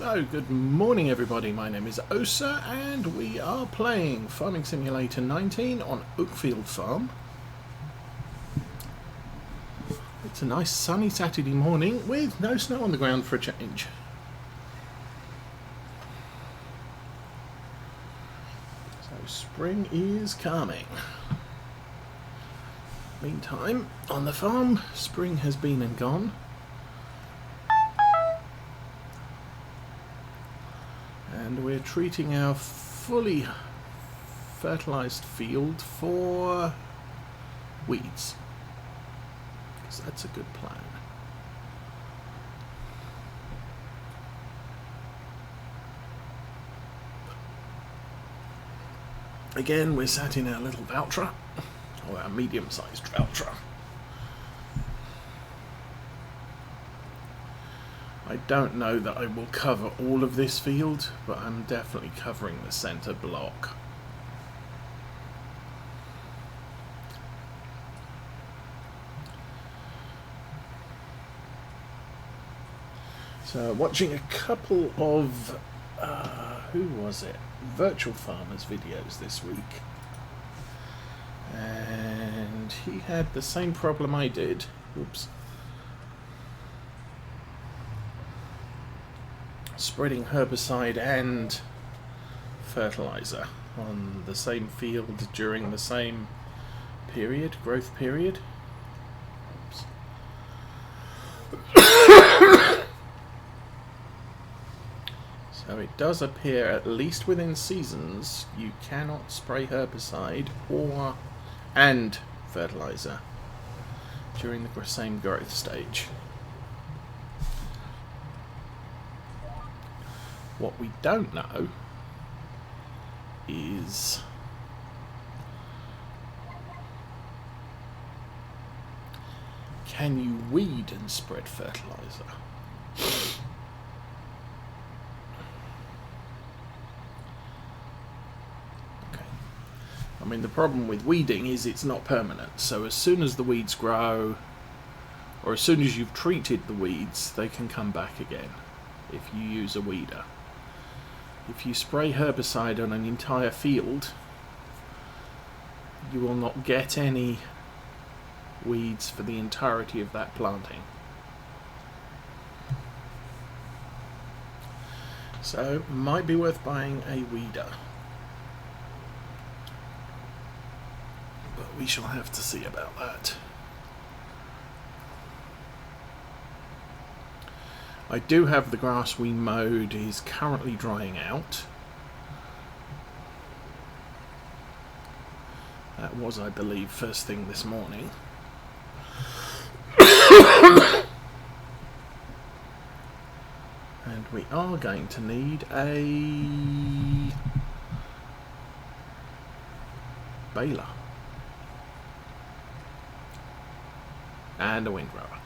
So, good morning everybody, my name is Osa and we are playing Farming Simulator 19 on Oakfield Farm. It's a nice sunny Saturday morning with no snow on the ground for a change. So spring is coming. Meantime, on the farm, spring has been and gone. And we're treating our fully fertilised field for weeds, because that's a good plan. Again, we're sat in our little Valtra, or our medium-sized Valtra. I don't know that I will cover all of this field, but I'm definitely covering the centre block. So, watching a couple of, who was it? Virtual Farmers videos this week. And he had the same problem I did. Oops. Spreading herbicide and fertilizer on the same field during the same period, growth period. Oops. So it does appear, at least within seasons, you cannot spray herbicide and fertilizer during the same growth stage. What we don't know is can you weed and spread fertilizer? Okay. I mean, the problem with weeding is it's not permanent, so as soon as the weeds grow, or as soon as you've treated the weeds, they can come back again if you use a weeder. If you spray herbicide on an entire field, you will not get any weeds for the entirety of that planting. So, might be worth buying a weeder. But we shall have to see about that. I do have the grass we mowed is currently drying out. That was, I believe, first thing this morning. And we are going to need a baler and a windrower.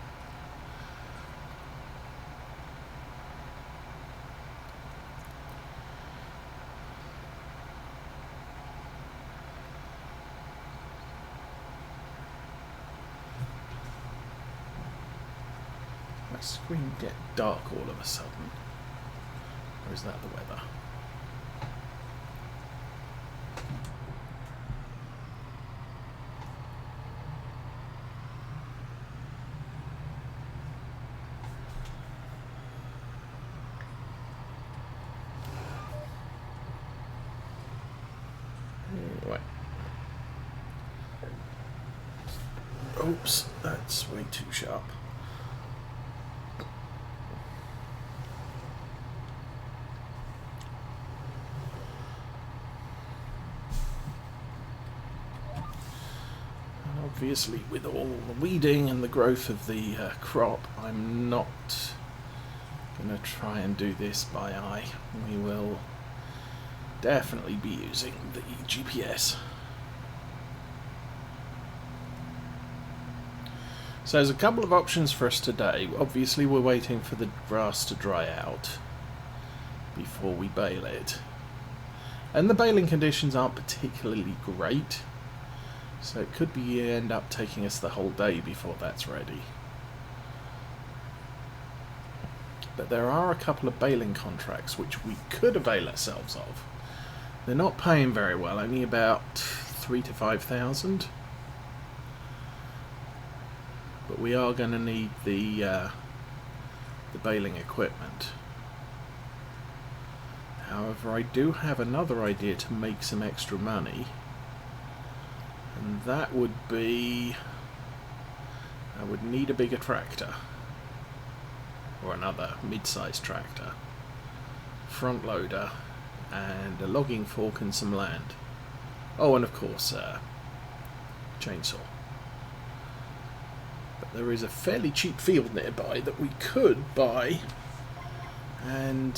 My screen get dark all of a sudden, or is that the weather? Anyway. Oops, that's way too sharp. Obviously, with all the weeding and the growth of the crop, I'm not going to try and do this by eye. We will definitely be using the GPS. So there's a couple of options for us today. Obviously, we're waiting for the grass to dry out before we bale it. And the baling conditions aren't particularly great. So it could be end up taking us the whole day before that's ready. but there are a couple of baling contracts which we could avail ourselves of. They're not paying very well, only about 3,000 to 5,000. But we are going to need the baling equipment. However, I do have another idea to make some extra money, and that would be I would need a bigger tractor, or another mid-sized tractor, front loader, and a logging fork and some land. Oh, and of course chainsaw. But there is a fairly cheap field nearby that we could buy and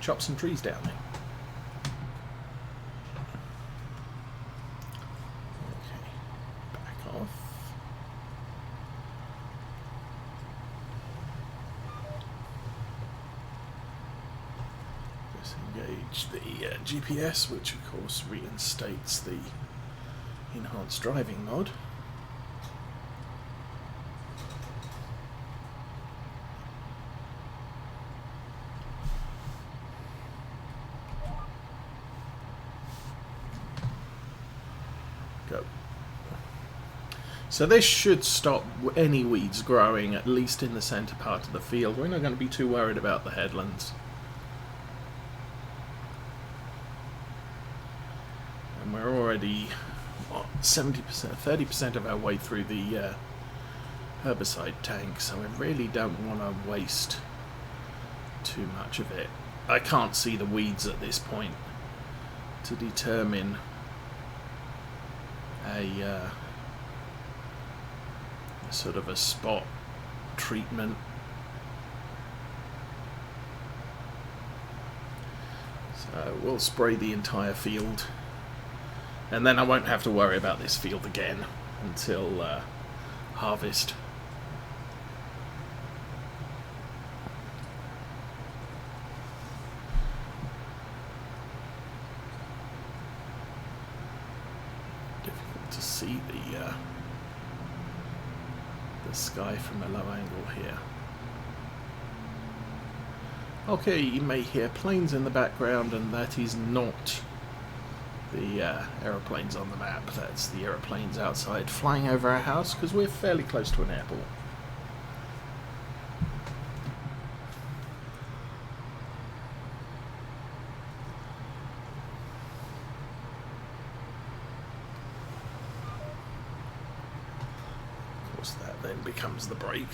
chop some trees down in. Okay, back off. Disengage the GPS, which of course reinstates the enhanced driving mod. Go. So this should stop any weeds growing, at least in the centre part of the field. We're not going to be too worried about the headlands. And we're already, what, 70%, 30% of our way through the herbicide tank, so we really don't want to waste too much of it. I can't see the weeds at this point to determine a sort of a spot treatment. So we'll spray the entire field, and then I won't have to worry about this field again until harvest. Difficult to see the sky from a low angle here. Okay, you may hear planes in the background, and that is not the aeroplanes on the map. That's the aeroplanes outside flying over our house, because we're fairly close to an airport. Of course, that then becomes the brake.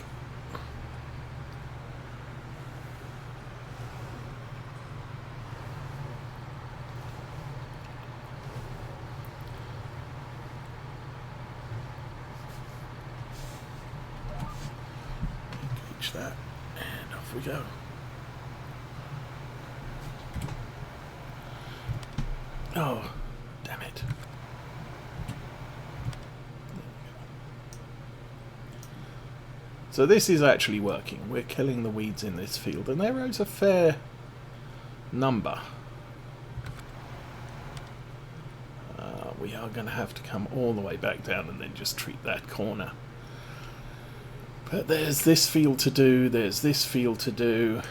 That, and off we go. Oh, damn it. So this is actually working. We're killing the weeds in this field, and there is a fair number. We are going to have to come all the way back down and then just treat that corner. But there's this field to do, there's this field to do.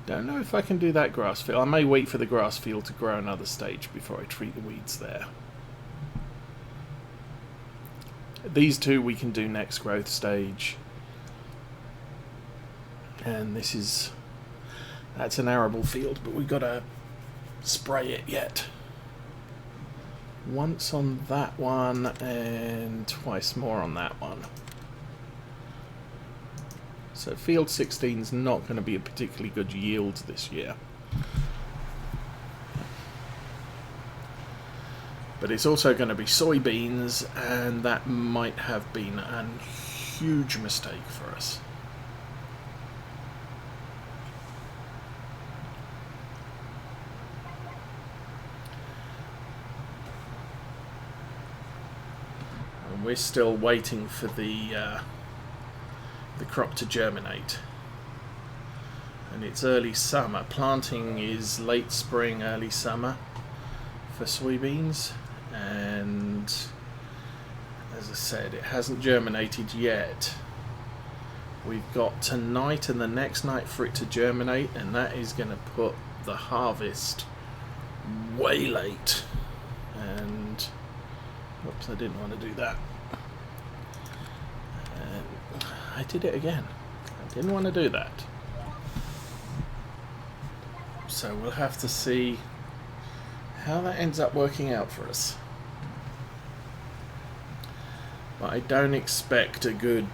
Don't know if I can do that grass field. I may wait for the grass field to grow another stage before I treat the weeds there. These two we can do next growth stage. And this is... that's an arable field, but we've got to spray it yet. Once on that one and twice more on that one. So field 16 is not going to be a particularly good yield this year. But it's also going to be soybeans, and that might have been a huge mistake for us. We're still waiting for the crop to germinate, and it's early summer. Planting is late spring, early summer for soybeans, and as I said, it hasn't germinated yet, We've got tonight and the next night for it to germinate, and that is going to put the harvest way late. And oops, I didn't want to do that. And I did it again. I didn't want to do that. So we'll have to see how that ends up working out for us. But I don't expect a good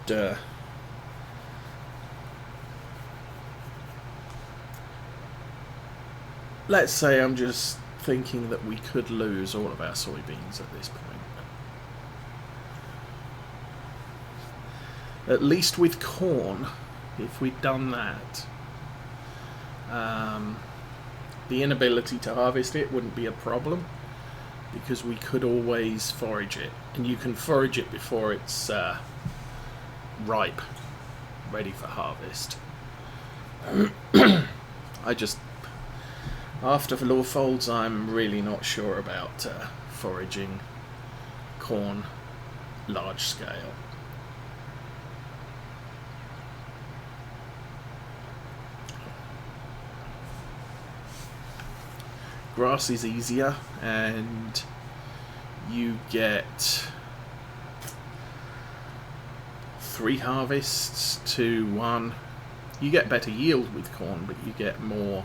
let's say I'm just thinking that we could lose all of our soybeans at this point. At least with corn, if we'd done that, the inability to harvest it wouldn't be a problem, because we could always forage it, and you can forage it before it's ripe, ready for harvest. After law folds, I'm really not sure about foraging corn large scale. Grass is easier, and you get 3 harvests to 1. You get better yield with corn, but you get more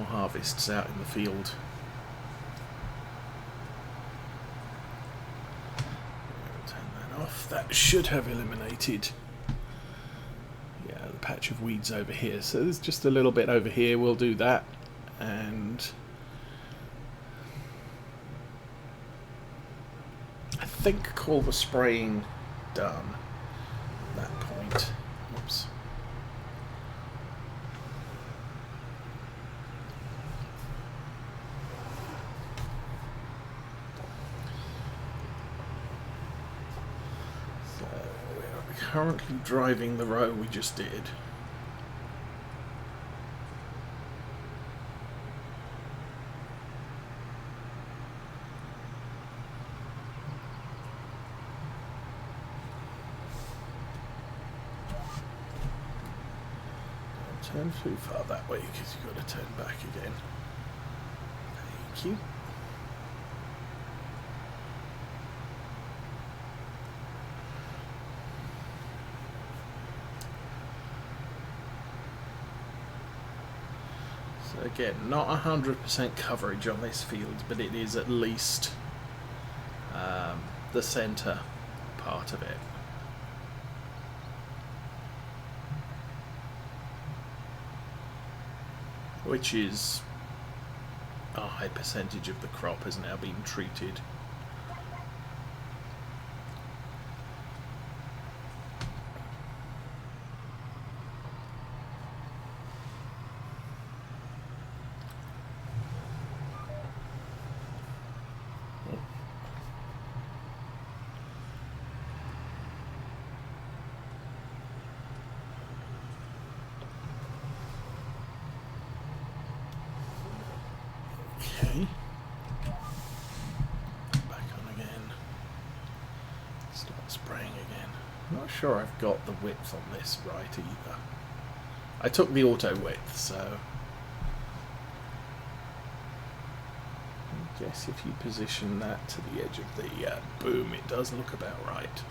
harvests out in the field. Turn that off. That should have eliminated the patch of weeds over here. So there's just a little bit over here. We'll do that, and I think call the spraying done at that point. Oops. Currently driving the row we just did. Don't turn too far that way, because you've got to turn back again. Thank you. Again, not 100% coverage on this field, but it is at least the centre part of it. Which is a high percentage of the crop has now been treated. Okay. Back on again. Start spraying again. I'm not sure I've got the width on this right either. I took the auto width, so I guess if you position that to the edge of the boom, it does look about right.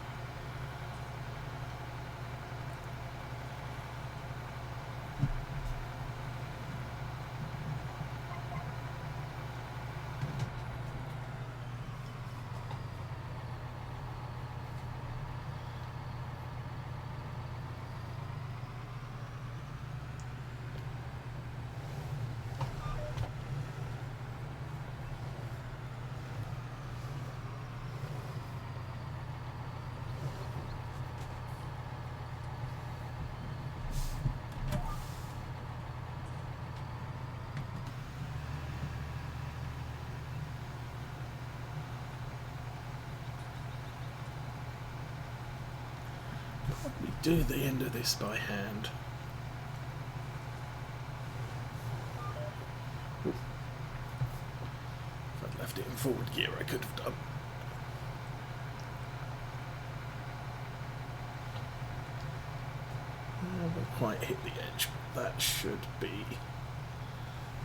Probably do the end of this by hand. Ooh. If I'd left it in forward gear, I could have done. quite hit the edge, but that should be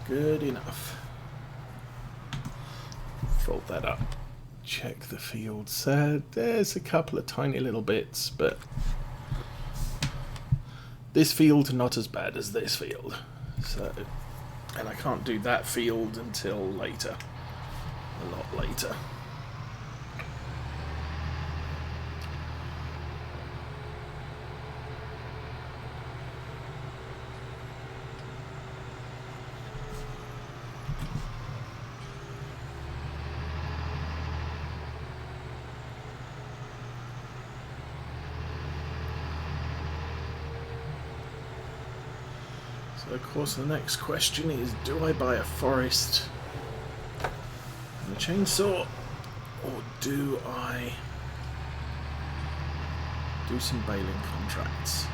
good enough. Fold that up. Check the fields. There's a couple of tiny little bits, but this field not as bad as this field. So, and I can't do that field until later, a lot later. So of course the next question is, do I buy a forest and a chainsaw, or do I do some baling contracts?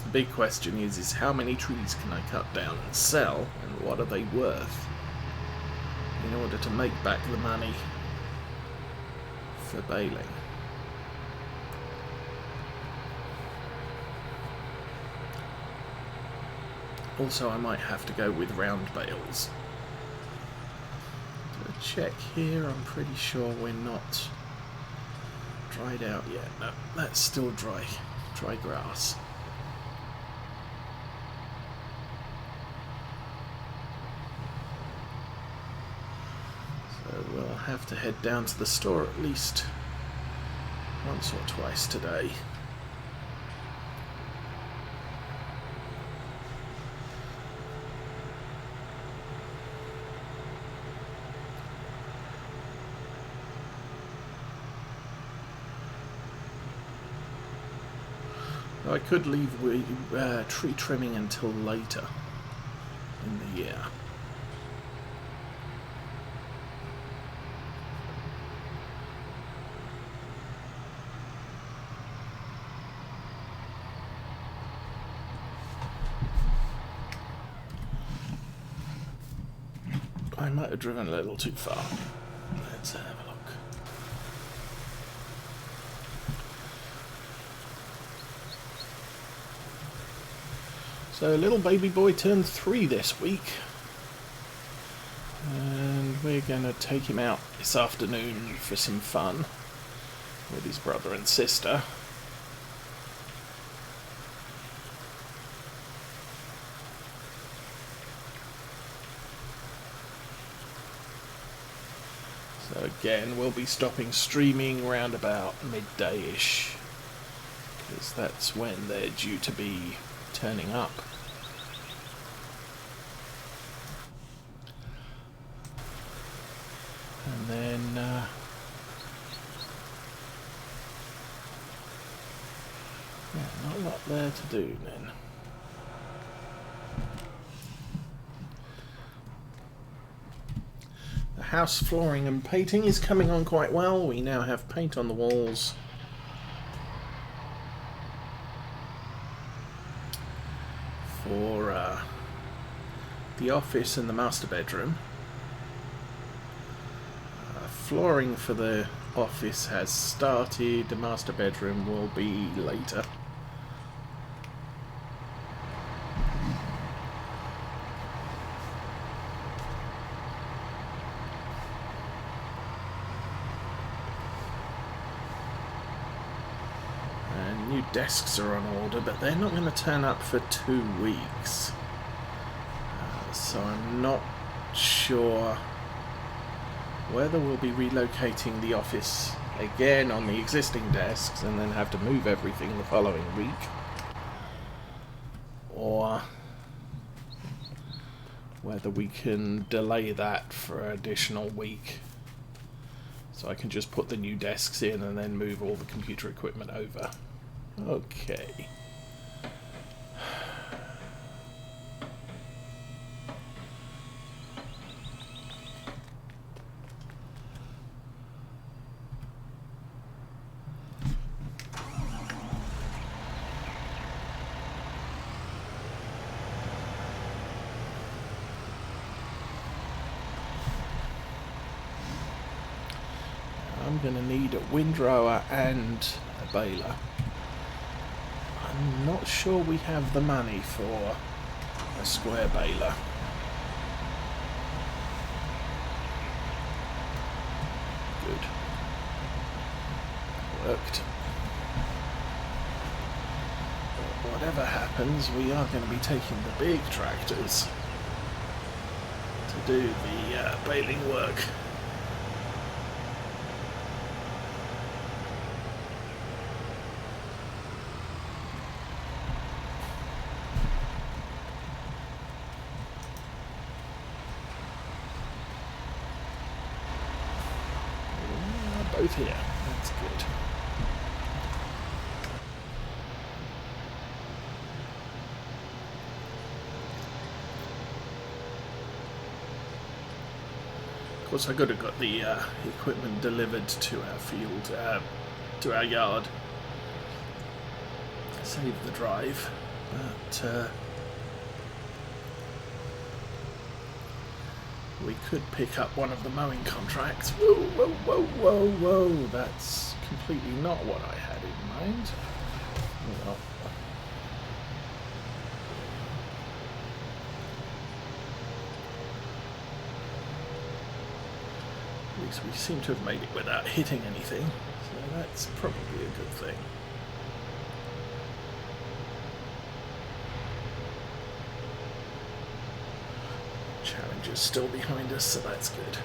The big question is how many trees can I cut down and sell, and what are they worth in order to make back the money for baling. Also, I might have to go with round bales. Do a check here, I'm pretty sure we're not dried out yet. No, that's still dry grass. We'll have to head down to the store at least once or twice today. I could leave tree trimming until later in the year. I might have driven a little too far. Let's have a look. So little baby boy turned 3 this week, and we're going to take him out this afternoon for some fun with his brother and sister. So again, we'll be stopping streaming around about midday-ish, because that's when they're due to be turning up. And then yeah, not a lot there to do then. The house flooring and painting is coming on quite well. We now have paint on the walls. For the office and the master bedroom. Flooring for the office has started, the master bedroom will be later. And new desks are on order, but they're not going to turn up for 2 weeks. So I'm not sure whether we'll be relocating the office again on the existing desks and then have to move everything the following week, or whether we can delay that for an additional week so I can just put the new desks in and then move all the computer equipment over. Okay. I'm going to need a windrower and a baler. I'm not sure we have the money for a square baler. Good. Worked. But whatever happens, we are going to be taking the big tractors to do the baling work. Both here. That's good. Of course, I could have got the equipment delivered to our field, to our yard. Save the drive, but we could pick up one of the mowing contracts. Whoa, whoa, whoa, whoa, whoa. That's completely not what I had in mind. Well, at least we seem to have made it without hitting anything, so that's probably a good thing. Challenger's still behind us, so that's good.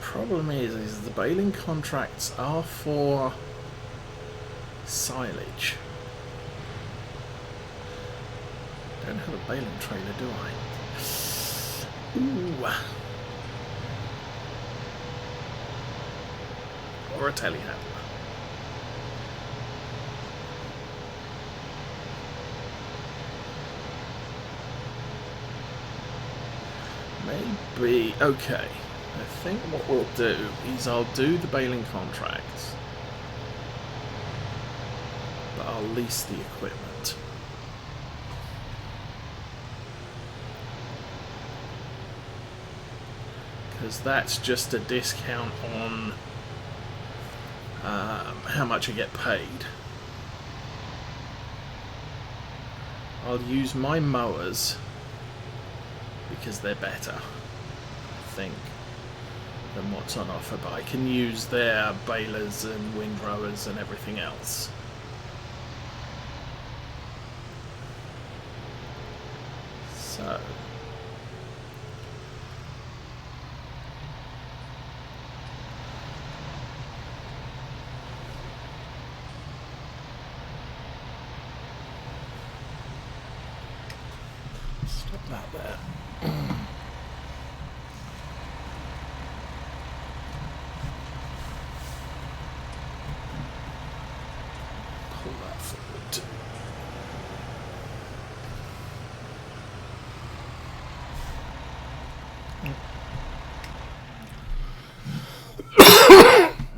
Problem is the baling contracts are for silage. Don't have a baling trailer, do I? Ooh. Or a telehandler. Maybe. Okay. I think what we'll do is I'll do the baling contracts, but I'll lease the equipment. Because that's just a discount on how much I get paid. I'll use my mowers because they're better, I think, than what's on offer, but I can use their balers and windrowers and everything else. So stop that there. Pull that forward too.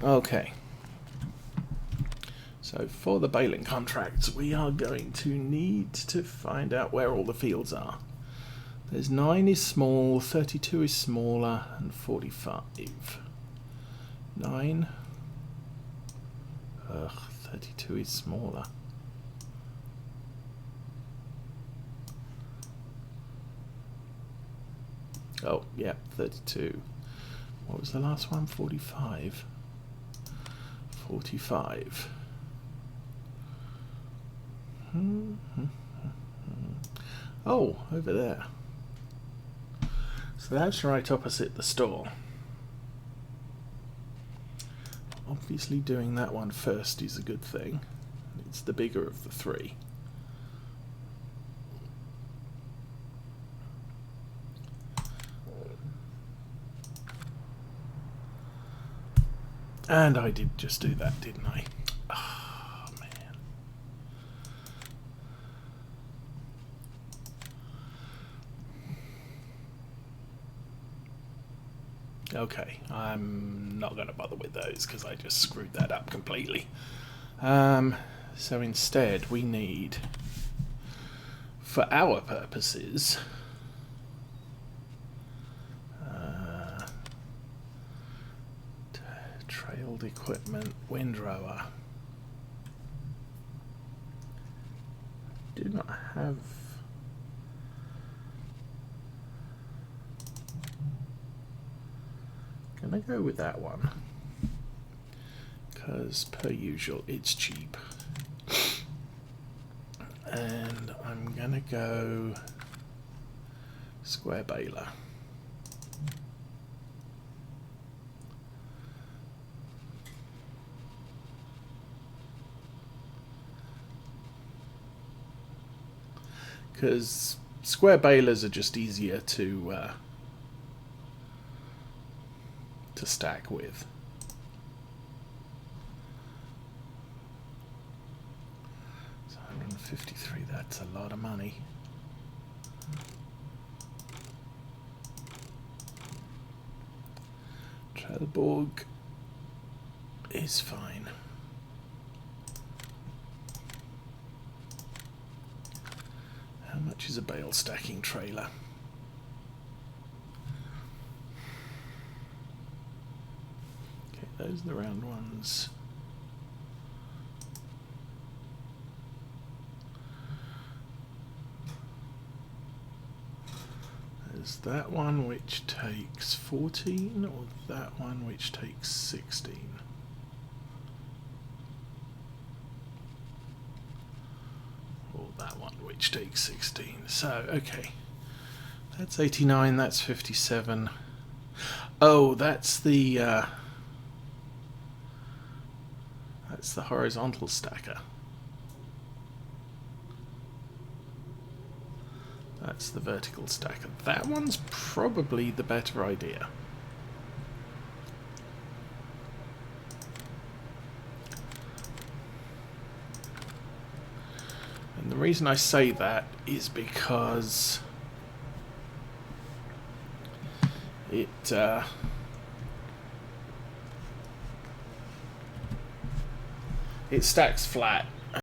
Okay. So for the baling contracts, we are going to need to find out where all the fields are. There's 9 is small, 32 is smaller, and 45. 9. 32 is smaller. Oh, yeah, 32. What was the last one? 45. 45. Oh, over there. So that's right opposite the store. Obviously doing that one first is a good thing. It's the bigger of the three. And I did just do that, didn't I? Oh, man. Okay, I'm not going to bother with those because I just screwed that up completely. So instead we need, for our purposes, trailed equipment, windrower. Do not have. Gonna go with that one because, per usual, it's cheap. And I'm gonna go square baler. Because square balers are just easier to stack with. So 153, that's a lot of money. Trelleborg is fine. How much is a bale stacking trailer? Okay, those are the round ones. There's that one which takes 14, or that one which takes 16. Or that one which takes 16. So, okay. That's 89, that's 57. Oh, that's the horizontal stacker. That's the vertical stacker. That one's probably the better idea. And the reason I say that is because it stacks flat